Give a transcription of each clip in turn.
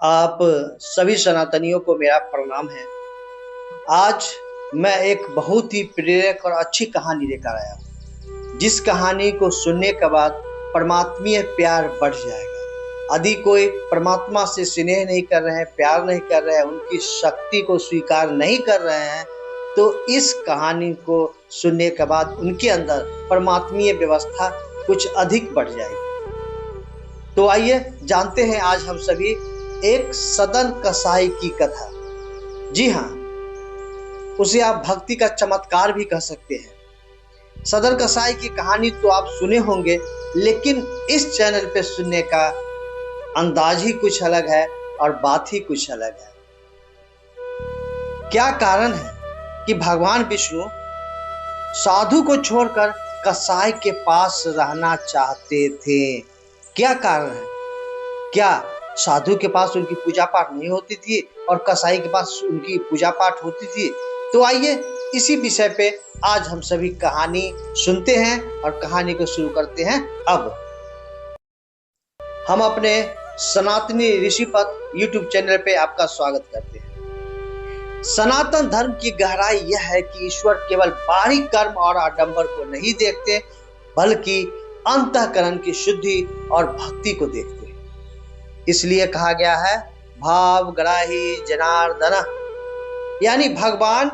आप सभी सनातनियों को मेरा प्रणाम है। आज मैं एक बहुत ही प्रेरक और अच्छी कहानी लेकर आया हूँ, जिस कहानी को सुनने के बाद परमात्मीय प्यार बढ़ जाएगा। यदि कोई परमात्मा से स्नेह नहीं कर रहे हैं, प्यार नहीं कर रहे हैं, उनकी शक्ति को स्वीकार नहीं कर रहे हैं, तो इस कहानी को सुनने के बाद उनके अंदर परमात्मीय व्यवस्था कुछ अधिक बढ़ जाएगी। तो आइए जानते हैं आज हम सभी एक सदन कसाई की कथा। जी हाँ, उसे आप भक्ति का चमत्कार भी कह सकते हैं। सदन कसाई की कहानी तो आप सुने होंगे, लेकिन इस चैनल पे सुनने का अंदाज ही कुछ अलग है और बात ही कुछ अलग है। क्या कारण है कि भगवान विष्णु साधु को छोड़कर कसाई के पास रहना चाहते थे? क्या कारण है? क्या साधु के पास उनकी पूजा पाठ नहीं होती थी और कसाई के पास उनकी पूजा पाठ होती थी? तो आइए इसी विषय पे आज हम सभी कहानी सुनते हैं और कहानी को शुरू करते हैं। अब हम अपने सनातनी ऋषिपथ YouTube चैनल पे आपका स्वागत करते हैं। सनातन धर्म की गहराई यह है कि ईश्वर केवल बाहरी कर्म और आडंबर को नहीं देखते, बल्कि अंतःकरण की शुद्धि और भक्ति को देखते हैं। इसलिए कहा गया है, भावग्राही जनार्दन, यानी भगवान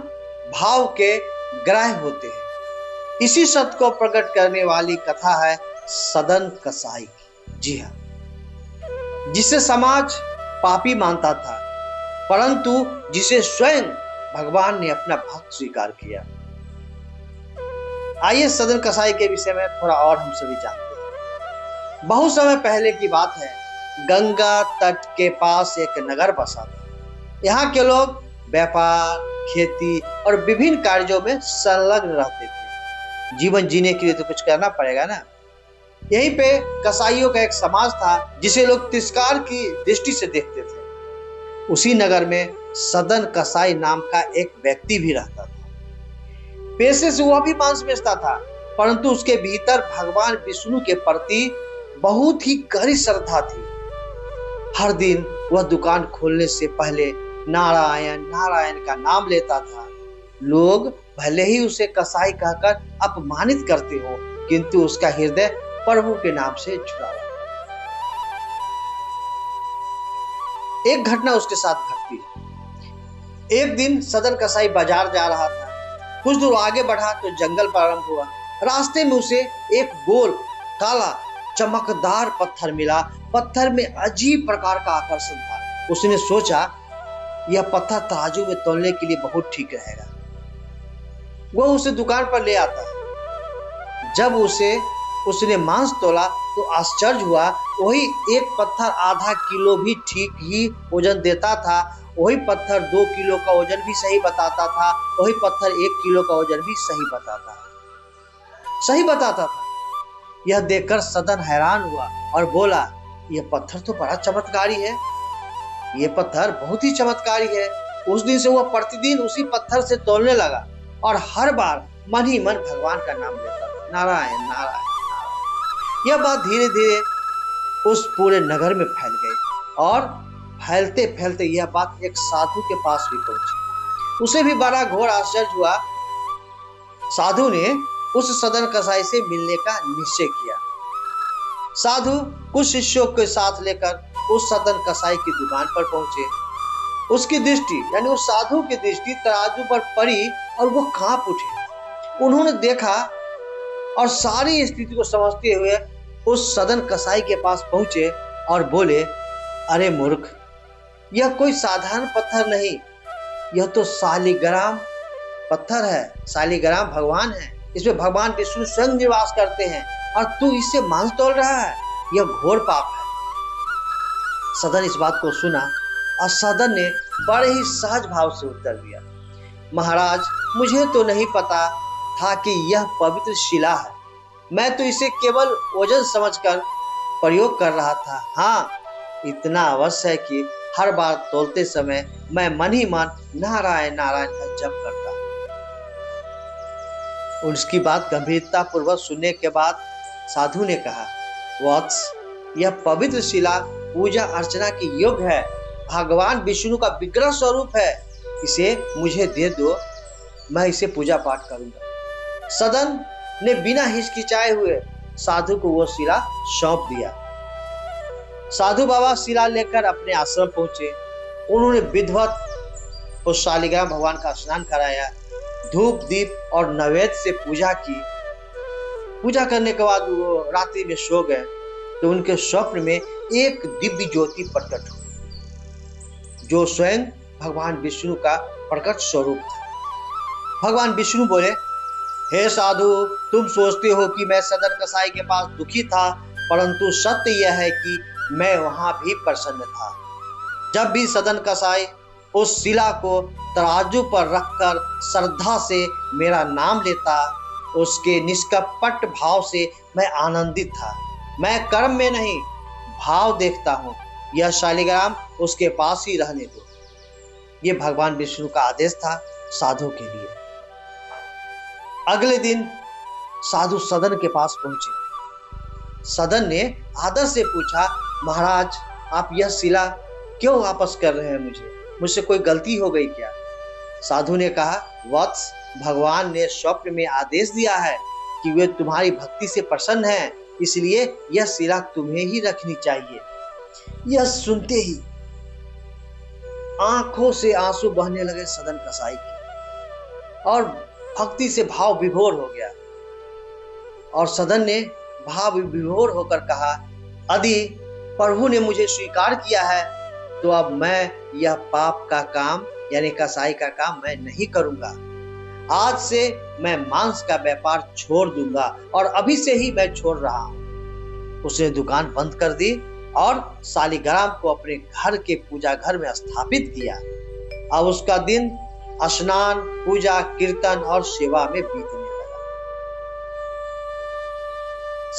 भाव के ग्राह्य होते हैं। इसी सत्य को प्रकट करने वाली कथा है सदन कसाई की। जी हाँ, जिसे समाज पापी मानता था, परंतु जिसे स्वयं भगवान ने अपना भक्त स्वीकार किया। आइए सदन कसाई के विषय में थोड़ा और हम सभी जानते हैं। बहुत समय पहले की बात है, गंगा तट के पास एक नगर बसा था। यहाँ के लोग व्यापार, खेती और विभिन्न कार्यों में संलग्न रहते थे। जीवन जीने के लिए तो कुछ करना पड़ेगा ना। यहीं पे कसाईयों का एक समाज था, जिसे लोग तिरस्कार की दृष्टि से देखते थे। उसी नगर में सदन कसाई नाम का एक व्यक्ति भी रहता था। पेशे से वह भी मांस बेचता था, परंतु उसके भीतर भगवान विष्णु के प्रति बहुत ही गहरी श्रद्धा थी। हर दिन वह दुकान खोलने से पहले नारायण नारायण का नाम लेता था। लोग भले ही उसे कसाई कहकर अपमानित करते हो, किंतु उसका हृदय प्रभु के नाम से जुड़ा रहा। एक घटना उसके साथ घटती है। एक दिन सदन कसाई बाजार जा रहा था। कुछ दूर आगे बढ़ा तो जंगल प्रारंभ हुआ। रास्ते में उसे एक गोल काला चमकदार पत्थर मिला। पत्थर में अजीब प्रकार का आकर्षण था। उसने सोचा, यह पत्थर तराजू में तौलने के लिए बहुत ठीक रहेगा। वह उसे दुकान पर ले आता है। जब उसने मांस तोला तो आश्चर्य हुआ। वही एक पत्थर आधा किलो भी ठीक ही वजन देता था। वही पत्थर 2 किलो का वजन भी सही बताता था। वही पत्थर 1 किलो का वजन भी सही बताता था। यह देखकर सदन हैरान हुआ और बोला, यह पत्थर तो बड़ा चमत्कारी है। यह पत्थर बहुत ही चमत्कारी है। उस दिन से वह प्रतिदिन उसी पत्थर से तौलने लगा और हर बार मन ही मन भगवान का नाम लेता था, नारायण नारायण नारायण। यह बात धीरे धीरे उस पूरे नगर में फैल गई और फैलते फैलते यह बात एक साधु के पास भी पहुंची। उसे भी बड़ा घोर आश्चर्य हुआ। साधु ने उस सदन कसाई से मिलने का निश्चय किया। साधु कुछ शिष्यों के साथ लेकर उस सदन कसाई की दुकान पर पहुंचे। उसकी दृष्टि, यानी उस साधु की दृष्टि तराजू पर पड़ी और वो कांप उठे। उन्होंने देखा और सारी स्थिति को समझते हुए उस सदन कसाई के पास पहुंचे और बोले, अरे मूर्ख, यह कोई साधारण पत्थर नहीं, यह तो शालिग्राम पत्थर है। शालिग्राम भगवान है। इसमें भगवान विष्णु स्वयं निवास करते हैं और तू इससे मांस तोल रहा है। यह घोर पाप है। सदन इस बात को सुना और सदन ने बड़े ही सहज भाव से उत्तर दिया, महाराज, मुझे तो नहीं पता था कि यह पवित्र शिला है। मैं तो इसे केवल वजन समझकर प्रयोग कर रहा था। हाँ, इतना अवश्य है कि हर बार तोलते समय मैं मन ही मन नारायण नारायण का जप करता हूँ। उसकी बात गंभीरता पूर्वक सुनने के बाद साधु ने कहा, वत्स, यह पवित्र शिला पूजा अर्चना की योग्य है। भगवान विष्णु का विग्रह स्वरूप है, इसे मुझे दे दो, मैं इसे पूजा पाठ करूंगा। सदन ने बिना हिचकिचाए हुए साधु को वो शिला सौंप दिया। साधु बाबा शिला लेकर अपने आश्रम पहुंचे। उन्होंने विधिवत उस शालिग्राम भगवान का स्नान कराया, धूप दीप और नैवेद्य से पूजा की। पूजा करने के बाद वो रात्रि में सो गए तो उनके स्वप्न में एक दिव्य ज्योति प्रकट हुई, जो स्वयं भगवान विष्णु का प्रकट स्वरूप था। भगवान विष्णु बोले, हे साधु, तुम सोचते हो कि मैं सदन कसाई के पास दुखी था, परंतु सत्य यह है कि मैं वहां भी प्रसन्न था। जब भी सदन कसाई उस शिला को तराजू पर रखकर श्रद्धा से मेरा नाम लेता, उसके निष्कपट भाव से मैं आनंदित था। मैं कर्म में नहीं, भाव देखता हूँ। यह शालिग्राम उसके पास ही रहने दो। ये भगवान विष्णु का आदेश था साधु के लिए। अगले दिन साधु सदन के पास पहुंचे। सदन ने आदर से पूछा, महाराज, आप यह शिला क्यों वापस कर रहे हैं? मुझसे कोई गलती हो गई क्या? साधु ने कहा, वत्स, भगवान ने स्वप्न में आदेश दिया है कि वे तुम्हारी भक्ति से प्रसन्न हैं, इसलिए यह शिला तुम्हें ही रखनी चाहिए। यह सुनते ही आंखों से आंसू बहने लगे सदन कसाई के, और भक्ति से भाव विभोर हो गया। और सदन ने भाव विभोर होकर कहा, यदि प्रभु ने मुझे स्वीकार किया है तो अब मैं यह पाप का काम यानी कसाई का काम मैं नहीं करूंगा। आज से मैं मांस का व्यापार छोड़ दूंगा, और अभी से ही मैं छोड़ रहा हूं। उसने दुकान बंद कर दी और शालिग्राम को अपने घर के पूजा घर में स्थापित किया। अब उसका दिन स्नान, पूजा, कीर्तन और सेवा में बीतने लगा।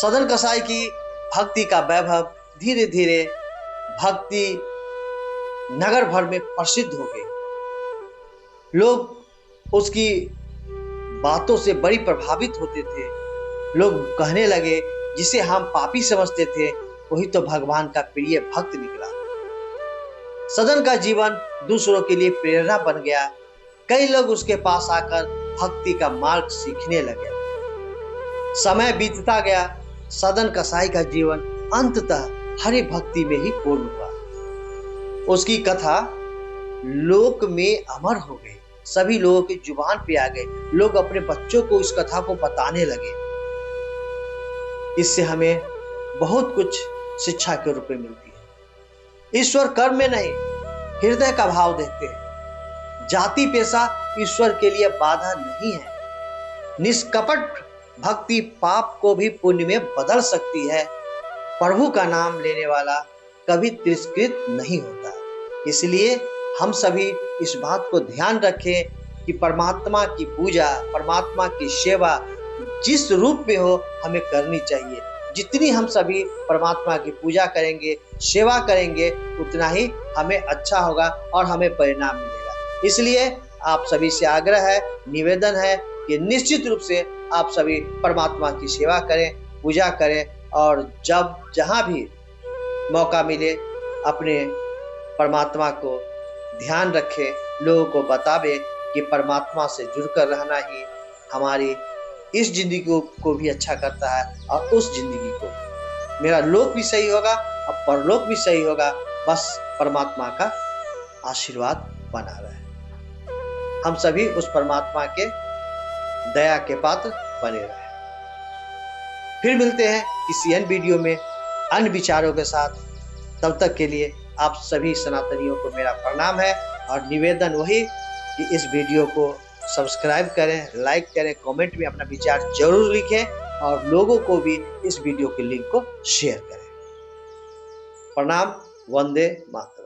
सदन कसाई की भक्ति का वैभव धीरे धीरे भक्ति नगर भर में प्रसिद्ध हो गई। लोग उसकी बातों से बड़ी प्रभावित होते थे। लोग कहने लगे, जिसे हम पापी समझते थे वही तो भगवान का प्रिय भक्त निकला। सदन का जीवन दूसरों के लिए प्रेरणा बन गया। कई लोग उसके पास आकर भक्ति का मार्ग सीखने लगे। समय बीतता गया। सदन कसाई का जीवन अंततः हरि भक्ति में ही पूर्ण हुआ। उसकी कथा लोक में अमर हो गई। सभी लोगों की जुबान पे आ गए। लोग अपने बच्चों को इस कथा को बताने लगे। इससे हमें बहुत कुछ शिक्षा के रूप में मिलती है। ईश्वर कर्म में नहीं, हृदय का भाव देखते हैं। जाति पेशा ईश्वर के लिए बाधा नहीं है। निष्कपट भक्ति पाप को भी पुण्य में बदल सकती है। प्रभु का नाम लेने वाला कभी तिरस्कृत नहीं होता। इसलिए हम सभी इस बात को ध्यान रखें कि परमात्मा की पूजा, परमात्मा की सेवा जिस रूप में हो हमें करनी चाहिए। जितनी हम सभी परमात्मा की पूजा करेंगे, सेवा करेंगे, उतना ही हमें अच्छा होगा और हमें परिणाम मिलेगा। इसलिए आप सभी से आग्रह है, निवेदन है कि निश्चित रूप से आप सभी परमात्मा की सेवा करें, पूजा करें, और जब जहाँ भी मौका मिले अपने परमात्मा को ध्यान रखें, लोगों को बतावे कि परमात्मा से जुड़कर रहना ही हमारी इस जिंदगी को भी अच्छा करता है, और उस जिंदगी को मेरा लोक भी सही होगा और परलोक भी सही होगा। बस परमात्मा का आशीर्वाद बना रहे। हम सभी उस परमात्मा के दया के पात्र बने रहे। फिर मिलते हैं किसी अन्य वीडियो में अन्य विचारों के साथ। तब तक के लिए आप सभी सनातनियों को मेरा प्रणाम है, और निवेदन वही कि इस वीडियो को सब्सक्राइब करें, लाइक करें, कमेंट में अपना विचार जरूर लिखें, और लोगों को भी इस वीडियो के लिंक को शेयर करें। प्रणाम। वंदे मातरम।